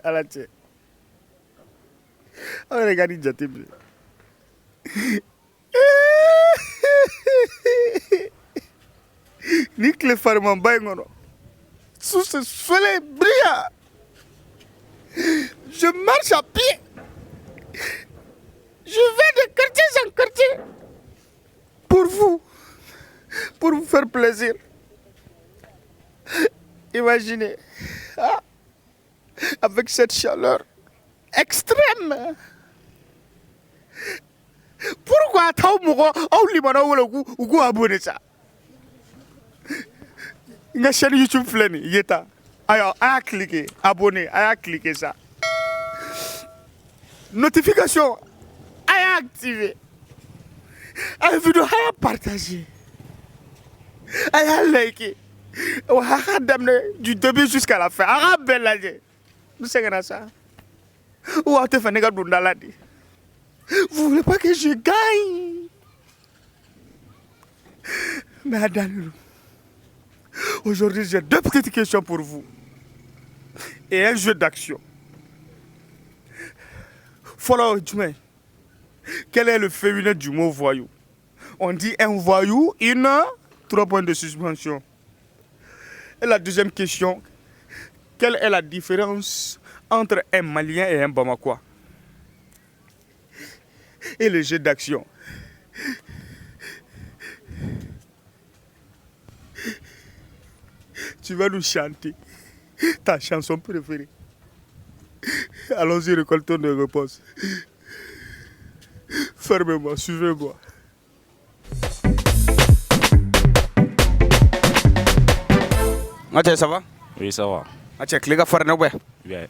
Alache. Regarde, Jatibli. Nique les farmans baïmono. Sous ce soleil brillant. Je marche à pied. Je vais de quartier en quartier. Pour vous faire plaisir. Imaginez, avec cette chaleur extrême. Pourquoi t'as abonné ça? Nga chaîne YouTube fleni yeta. Alors, à cliquer, abonner, à cliquer ça. Notification, à activer. À vidéo, à partager. À liker. Du début jusqu'à la fin. À belle nous savons ça. Ou à te faire négatif dans la vie. Vous voulez pas que je gagne? Mais Adalou, aujourd'hui j'ai deux petites questions pour vous. Et un jeu d'action. Follow me. Quel est le féminin du mot voyou? On dit un voyou, 3 points de suspension. Et la deuxième question, quelle est la différence entre un Malien et un Bamakois? Et le jeu d'action. Tu vas nous chanter ta chanson préférée. Allons-y, récoltons des réponses. Fermez-moi, suivez-moi. Mathieu, ça va? Oui, ça va. Mathieu, cléga farne ouais. Bien.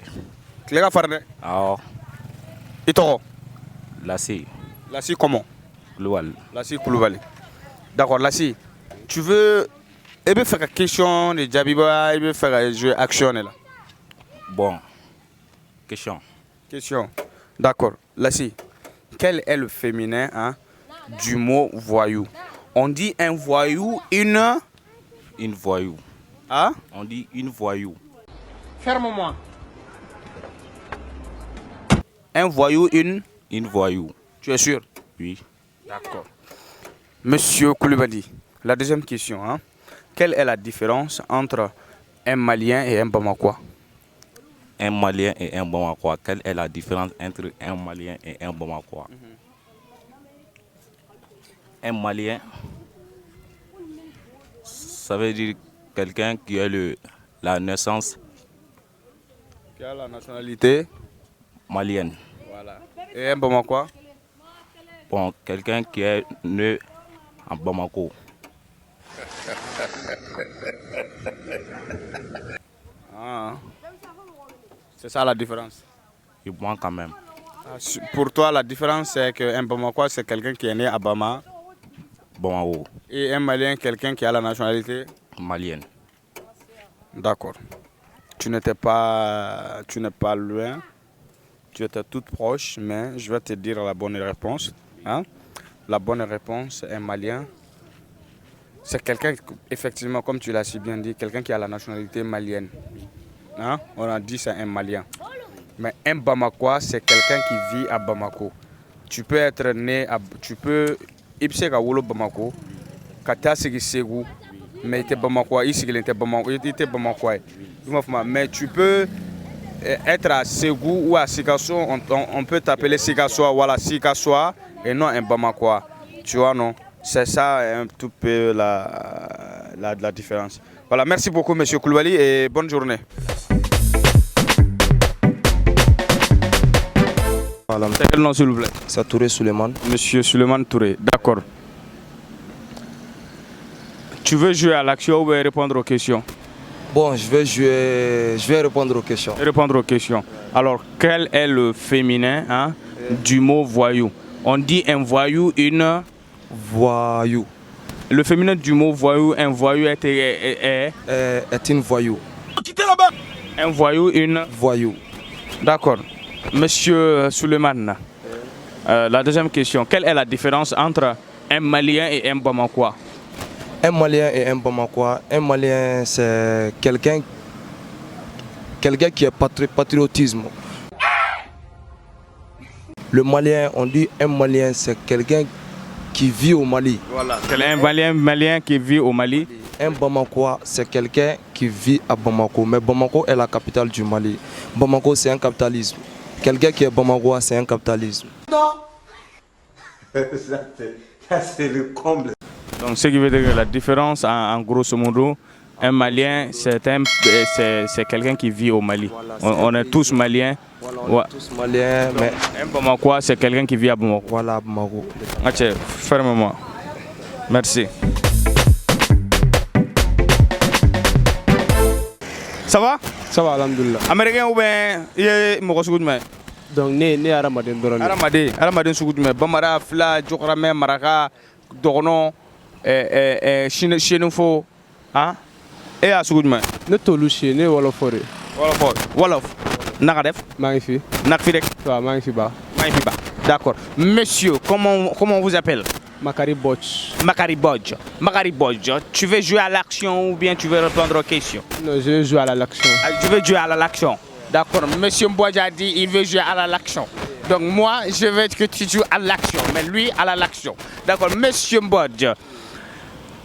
Cléga farne. Ah, Itoro. Lassi. Lassi comment? Koulibaly. Lassi Koulibaly. D'accord, Lassi. Tu veux. Il veut faire une question de Djabiba, il veut faire un jeu action là. Bon. Question. Question. D'accord. Lassi. Quel est le féminin du mot voyou? On dit un voyou, une voyou. Ah? On dit une voyou. Ferme-moi. Un voyou, une voyou. Tu es sûr? Oui. D'accord. Monsieur Koulibaly, la deuxième question. Quelle est la différence entre un Malien et un Bamakois? Un Malien et un Bamakois. Quelle est la différence entre un Malien et un Bamakois? Un Malien, ça veut dire quelqu'un qui a la naissance. Qui a la nationalité malienne. Voilà. Et un Bamakois? Bon, quelqu'un qui est né en Bamako. Ah. C'est ça la différence? Il manque quand même. Pour toi, la différence, c'est qu'un Bamakois, c'est quelqu'un qui est né à Bama. Bamako. Et un Malien, quelqu'un qui a la nationalité malienne. D'accord. Tu n'es pas loin. Tu étais toute proche, mais je vais te dire la bonne réponse. La bonne réponse, un Malien, c'est quelqu'un, effectivement, comme tu l'as si bien dit, quelqu'un qui a la nationalité malienne. On a dit c'est un Malien. Mais un Bamakois, c'est quelqu'un qui vit à Bamako. Tu peux être né à... Tu peux... Ibseka wolo Bamako, Kata sigi Ségou, mais il était Bamakois, il était Bamakois. Mais tu peux être à Ségou ou à Sikasso, on peut t'appeler Sikasso, voilà, Sikasso, et non un Bamakois. Tu vois, non? C'est ça un tout peu la différence. Voilà, merci beaucoup, monsieur Koulibaly, et bonne journée. Voilà. C'est quel nom, s'il vous plaît? C'est Touré Suleiman. Monsieur Suleiman Touré, d'accord. Tu veux jouer à l'action ou répondre aux questions? Bon, je vais répondre aux questions. Répondre aux questions. Alors, quel est le féminin du mot voyou? On dit un voyou, une... Voyou. Le féminin du mot voyou, un voyou est une voyou. Un voyou, une... Voyou. D'accord. Monsieur Suleiman, la deuxième question. Quelle est la différence entre un Malien et un Bamakois? Un Malien et un Bamakois. Un Malien, c'est quelqu'un quelqu'un qui est patriotisme. Le Malien, on dit un Malien, c'est quelqu'un qui vit au Mali. Voilà. Un Malien qui vit au Mali. Un Bamakois, c'est quelqu'un qui vit à Bamako. Mais Bamako est la capitale du Mali. Bamako, c'est un capitalisme. Quelqu'un qui est Bamakois, c'est un capitalisme. Non. Ça, c'est le comble. Donc, ce qui veut dire que la différence, en grosso modo, un Malien, c'est quelqu'un qui vit au Mali. Voilà, on est tous Maliens. Voilà, on est tous Maliens, mais... Un Bamakois, c'est quelqu'un qui vit à Bamako. Voilà, Bamako. Ok, ferme-moi. Merci. Ça va? Ça va, alhamdoulilah. Américain ou bien mɔgɔ sugu jumɛn? Donc ne ye hadamaden dɔrɔn de ye. Hadamaden sugu jumɛn? Bamara, Fila, Jɔkɔrɔmɛ, Maraka, Dɔgɔnɔ, Sɛnɛfo, han? E y'a sugu jumɛn? Ne t'olu si ye, ne ye wɔlɔfɔ de ye. Wolof. Naka def? Maa ngi fi. Nak fi rek? Waaw maa ngi fi baax. Maa ngi fi ba. D'accord. Monsieur, comment on vous appelle? Makari Botch. Makari Bodj. Makari Bodj, tu veux jouer à l'action ou bien tu veux répondre aux questions? Non, je joue à l'action. Je veux jouer à l'action. D'accord. Monsieur Mbodj a dit il veut jouer à l'action. Donc moi, je veux que tu joues à l'action. Mais lui, à l'action. D'accord. Monsieur Mbodj,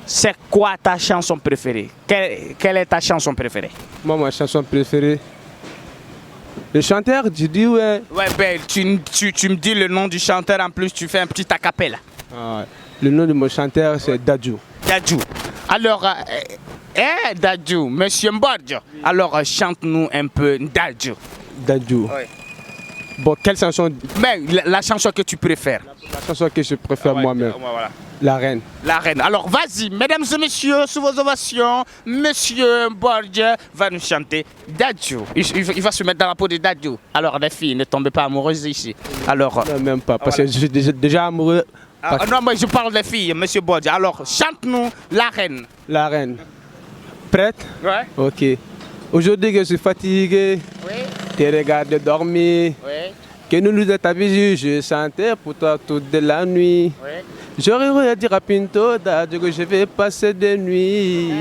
c'est quoi ta chanson préférée? Quelle est ta chanson préférée? Moi, ma chanson préférée. Le chanteur, tu dis ouais. Ouais, ben, tu me dis le nom du chanteur, en plus tu fais un petit acapella. Ah, le nom de mon chanteur, c'est Dadju. Dadju. Alors, Dadju, Monsieur Mbodj, alors chante-nous un peu Dadju. Dadju. Ouais. Bon, quelle chanson? Mais la chanson que tu préfères. La chanson que je préfère moi-même. Voilà. La Reine. La Reine. Alors vas-y, mesdames et messieurs, sous vos ovations, Monsieur Mbodj va nous chanter Dadju. Il va se mettre dans la peau de Dadju. Alors les filles, ne tombez pas amoureuses ici. Alors, Non, même pas, parce que je suis déjà amoureux. non, mais je parle des filles, Monsieur Mbodj. Alors chante-nous La Reine. La Reine. Prête? Ouais. Ok. Aujourd'hui que je suis fatigué, Oui. tes regards de dormir, Oui. que nous nous êtes avisés, je chantais pour toi toute de la nuit. Oui. J'aurais dit à Pinto Dadju que je vais passer des nuits.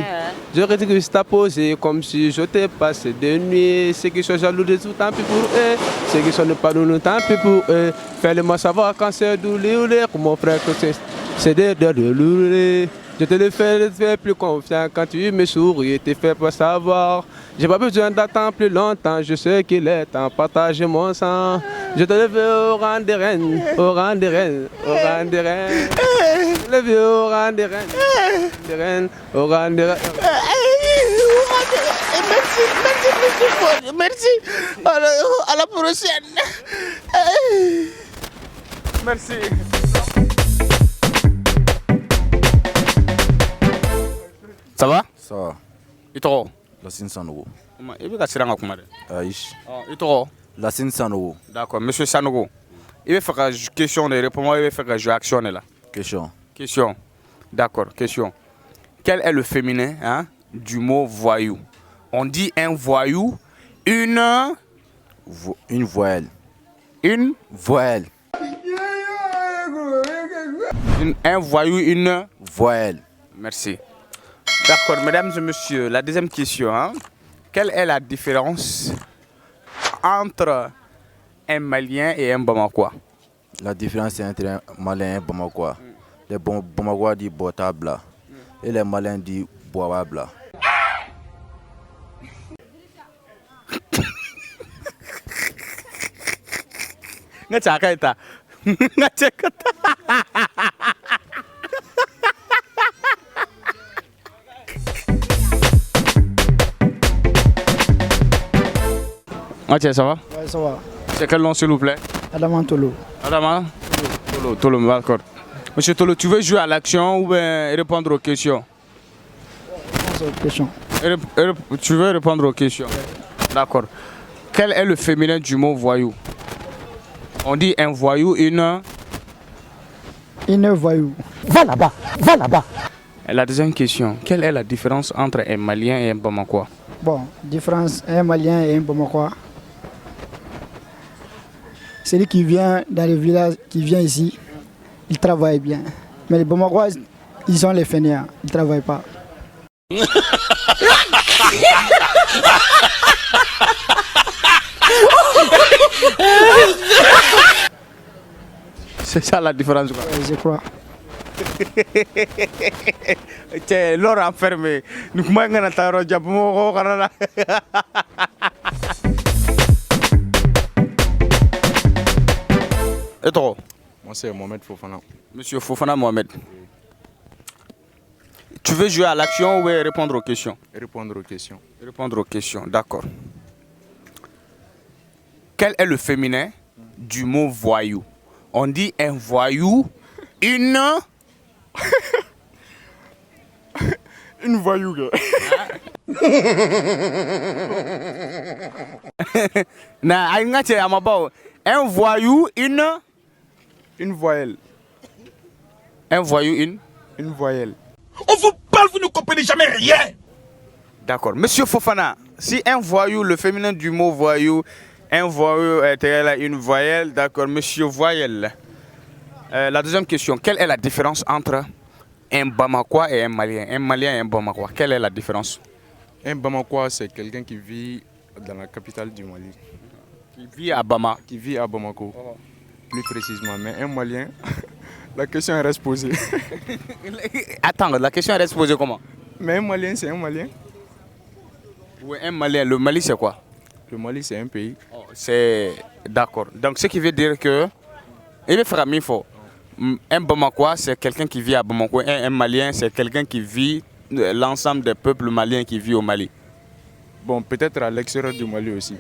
J'aurais dit que je t'ai posé comme si je t'ai passé des nuits. Ceux qui sont jaloux de tout, tant pis pour eux. Ceux qui sont pas nous, tant pis pour eux. Fais-le-moi savoir quand c'est doulé, pour mon frère que c'est de doulé. Je te le fais plus confiant quand tu me souris, t'es fait pour savoir. J'ai pas besoin d'attendre plus longtemps, je sais qu'il est temps de partager mon sang. Je te le fais au rang des reines, au rang des reines, au rang des reines. Je te le fais au rang des reines, des reines, au rang des reines. Merci, merci. À la prochaine. Merci. Ça va? Ça va. I tɔgɔ? Lassine Sanogo. I bɛ ka siran ka kuma dɛ. Aïe. I tɔgɔ? Lassine Sanogo. D'accord, monsieur Sanogo. I bɛ fɛ ka question de répondre, i bɛ fɛ ka jouer action de la. Question. Question. D'accord, question. Quel est le féminin du mot voyou? On dit un voyou, une voile. Une Voile. un voyou, une Voile. Merci. D'accord, mesdames et messieurs, la deuxième question. Quelle est la différence entre un Malien et un Bamakois? La différence entre un Malien et un Bamakois. Les Bamakois disent Botabla et les Maliens disent Boabla. Ok, ça va? Ouais, ça va. C'est quel nom, s'il vous plaît? Adama Tolo. Adama? Tolo, d'accord. Monsieur Tolo, tu veux jouer à l'action ou bien répondre aux questions? Question. Tu veux répondre aux questions? D'accord. Quel est le féminin du mot voyou? On dit un voyou, une voyou. Va là-bas, va là-bas. La deuxième question. Quelle est la différence entre un Malien et un Bamakois? Bon, différence, un Malien et un Bamakois. Celui qui vient dans le village, qui vient ici, il travaille bien. Mais les Bamakois, ils sont les fainéants, ils ne travaillent pas. C'est ça la différence, quoi. Je crois. Tiens, l'or enfermé. Nous comment on a taro jabumo kanana. Et toi? Moi, c'est Mohamed Fofana. Monsieur Fofana Mohamed. Tu veux jouer à l'action ou répondre aux questions? Répondre aux questions. Répondre aux questions, d'accord. Quel est le féminin du mot voyou? On dit un voyou, une... Une voyou, gars. Un voyou, une... Une voyelle. Un voyou, une... Une voyelle. On vous parle, vous ne comprenez jamais rien. D'accord. Monsieur Fofana, si un voyou, le féminin du mot voyou, un voyou est égal à une voyelle, d'accord, monsieur voyelle. La deuxième question, quelle est la différence entre un Bamakois et un Malien? Un Malien et un Bamakois, quelle est la différence? Un Bamakois, c'est quelqu'un qui vit dans la capitale du Mali. Qui vit à Bama. Qui vit à Bamako, plus précisément. Mais un Malien, la question reste posée. Attends, la question reste posée comment? Mais un Malien, c'est un Malien. Oui, un Malien. Le Mali, c'est quoi? Le Mali, c'est un pays. C'est... D'accord. Donc, ce qui veut dire que... Il est frère, un Bamakois, c'est quelqu'un qui vit à Bamako. Un Malien, c'est quelqu'un qui vit... L'ensemble des peuples maliens qui vivent au Mali. Bon, peut-être à l'extérieur du Mali aussi.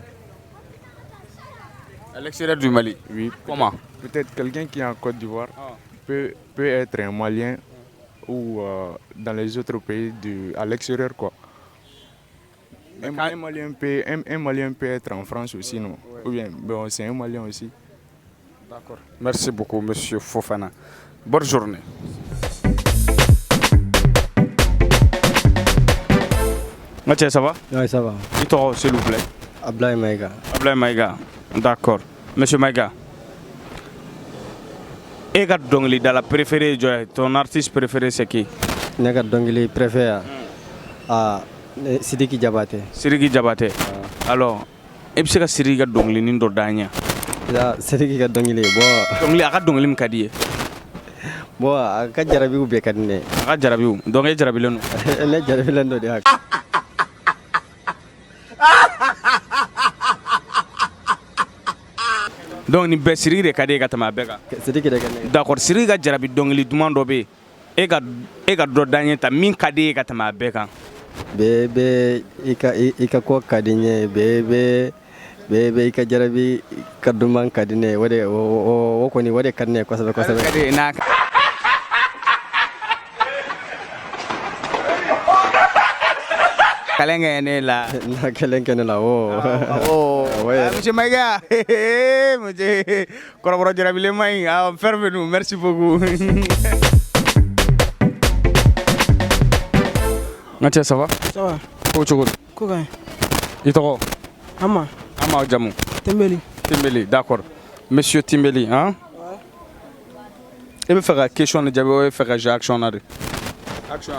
À l'extérieur du Mali? Oui. Comment? Peut-être quelqu'un qui est en Côte d'Ivoire peut être un Malien ou dans les autres pays à l'extérieur, quoi. Un Malien peut être en France aussi, non? Ou bien, bon, c'est un Malien aussi. D'accord. Merci beaucoup, monsieur Fofana. Bonne journée. Mathieu, ça va? Oui, ça va. Et toi, s'il vous plaît? Ablaye Maïga. Ablaye Maïga. D'accord. Monsieur Maïga. Et Dongli, dans la préférée, ton artiste préféré, c'est qui? Nega Dongli préféré Sidiki Diabaté. Sidiki Diabaté. Alors, est-ce que Sidiki Dongli Nindo Danya? Sidiki Dongli, bon. Dongli, Aka Dongli Mkadie. Bon, Aka Jarabi ou Bekadine. Aka Jarabi ou? Donc, Jarabi Leno. Elle est Jarabi Leno de Hak. Donc ni bɛɛ sirigi de ka di e ka tɛmɛ a bɛɛ kan. Sidiki de ka di. D'accord, sirigi ka jarabi dɔnkili duman dɔ bɛ yen e ka dɔ da ɲɛ ta min ka di e ka tɛmɛ a bɛɛ kan. Bɛɛ i ka ko ka di n ye bɛɛ i ka jarabi ka duman ka di ne ye o kɔni o de ka di ne ye kosɛbɛ kosɛbɛ. Kelen ne la. Na kelen ne la Monsieur Maïga, monsieur Koroboro Jarabile Maï, fermez-nous, merci beaucoup. Mathieu, ça va? Ça va. Comment? Et toi? Ama Jamou. Timbeli, d'accord. Monsieur Timbeli, hein? Ouais. Il veut faire une question de Diabo, il veut faire une action. Action.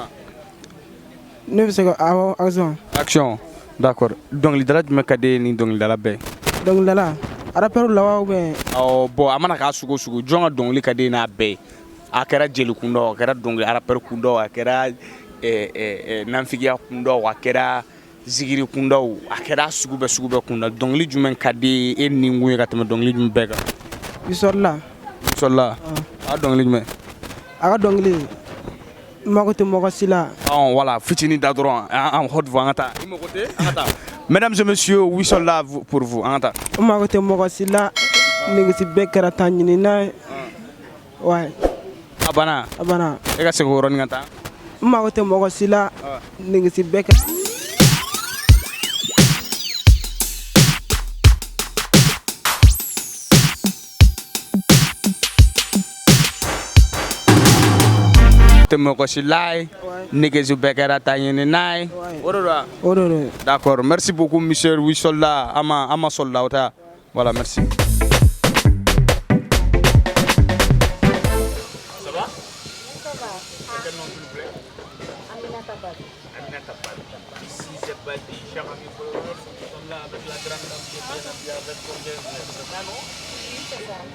Ne sais pas, action. Action, d'accord. Donc, l'idée de me cader ni donc la baie. Donc là, rappelle là où ben. Oh bon, amana ka sugo jonga donc li cader na baie. Akera jelu kundo, akera donc rappel kundo, akera nanfigia kundo, akera zigiri kundo, akera sugo be kundo. Donc li jumen cader et ni ngwe ka teme donc li jum bega. Il sort là. Ah donc li jumen. Ah donc li. Voilà, fitini d'adorant, en haute voix. Mesdames et messieurs, oui, sont là pour vous. Ouais. Abana. Et que c'est quoi, Rongata? D'accord, merci beaucoup, monsieur Wissola, Ama Solda. Voilà, merci. Ça va? Ça va. Quel nom, s'il vous plaît? Aminata Bad. Ici, c'est Badi, cher ami, nous sommes là avec la grande dame qui est bien habillée avec son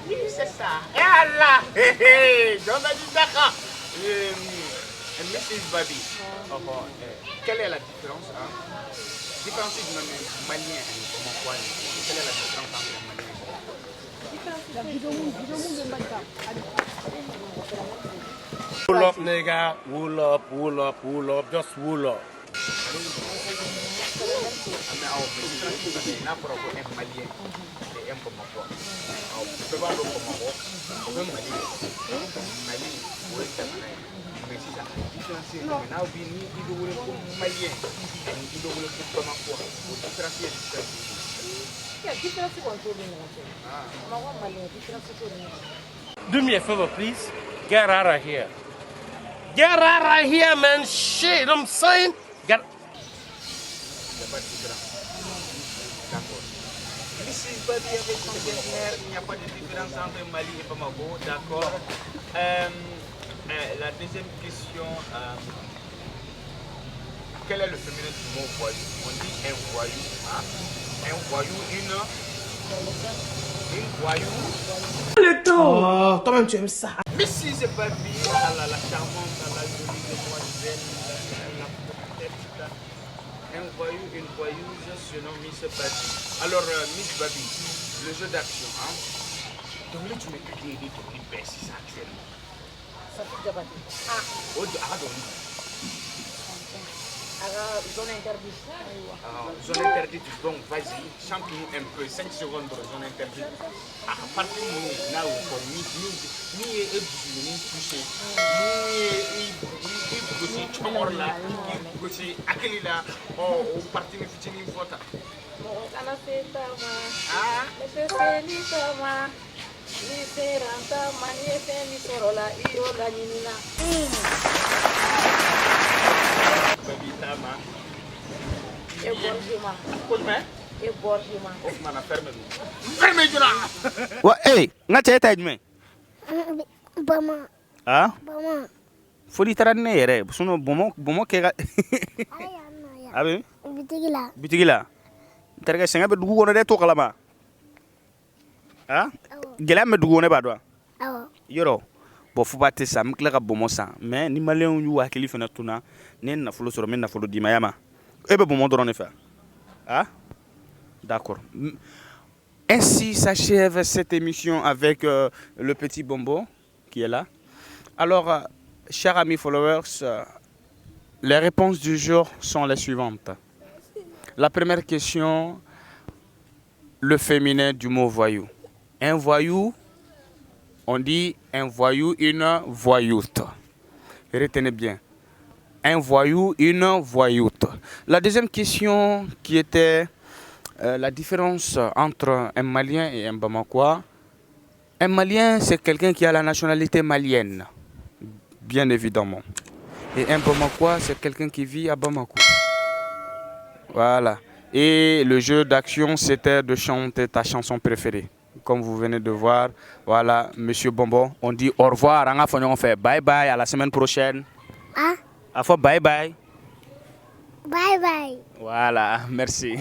Oui, c'est ça. Et Allah, j'en ai dit d'accord. Mrs. Babi, quelle est la différence différence du malien et du Bamako? Quelle est la différence entre les Maliens et les Bamako? Wool up, nigga. Wool up, wool up, wool up. Just wool up. Do me a favor, please. Get out of here. Get out of here, man. Shit, I'm saying. Get. Mrs. Babi avec son dernière, il n'y a pas de différence entre Mali et Bamako, d'accord. La deuxième question, quel est le féminin du mot voyou? On dit un voyou, hein? Un voyou, une voyou. Le temps. Oh, toi-même tu aimes ça. Mrs. Babi, la charmante, la jolie demoiselle, la tête. Un voyou, une voyeuse, je nomme Miss Babi. Alors, Miss Babi, le jeu d'action, hein? Donc là, tu me dis que tu es si ça actuellement. Ça fait déjà battu. Oh, zone interdite. Zone interdite, donc vas-y, chante-nous un peu, 5 secondes de zone interdite. À partir du moment où ni touché, ni chomorla, ni akilila, ou parti ni fitini vota. Ana fetama, nefeselitama, liserantama, nefemisorola, iola ninina. Babitama. E borjuma. Combien? E borjuma. Mana ferme-nous. Ferme-nous. Ouais, hey, nga cheta jme. Bama. Ah? Bama. Foli taranne yere, suno bomo ke ga. Abi? Bitigila. Bitigila. Terga senga be dugu wono de to kalama. Ah? Gela me dugu wono ba do. Awo. Yoro. Bon, faut pas te ça, me claque à bon ça. Mais ni malin ou à qui fait notre tourna, ni na follow sur na follow di mayama. Et ben bon moment de faire. Ah? D'accord. Ainsi s'achève cette émission avec le petit Bombo qui est là. Alors, chers amis followers, les réponses du jour sont les suivantes. La première question, le féminin du mot voyou. Un voyou, on dit un voyou, une voyoute. Retenez bien. Un voyou, une voyoute. La deuxième question qui était la différence entre un Malien et un Bamakois. Un Malien, c'est quelqu'un qui a la nationalité malienne, bien évidemment. Et un Bamakois, c'est quelqu'un qui vit à Bamako. Voilà. Et le jeu d'action, c'était de chanter ta chanson préférée. Comme vous venez de voir, voilà, Monsieur Bombo, on dit au revoir, on fait bye bye, à la semaine prochaine. Ah? À fois bye bye. Bye bye. Voilà, merci.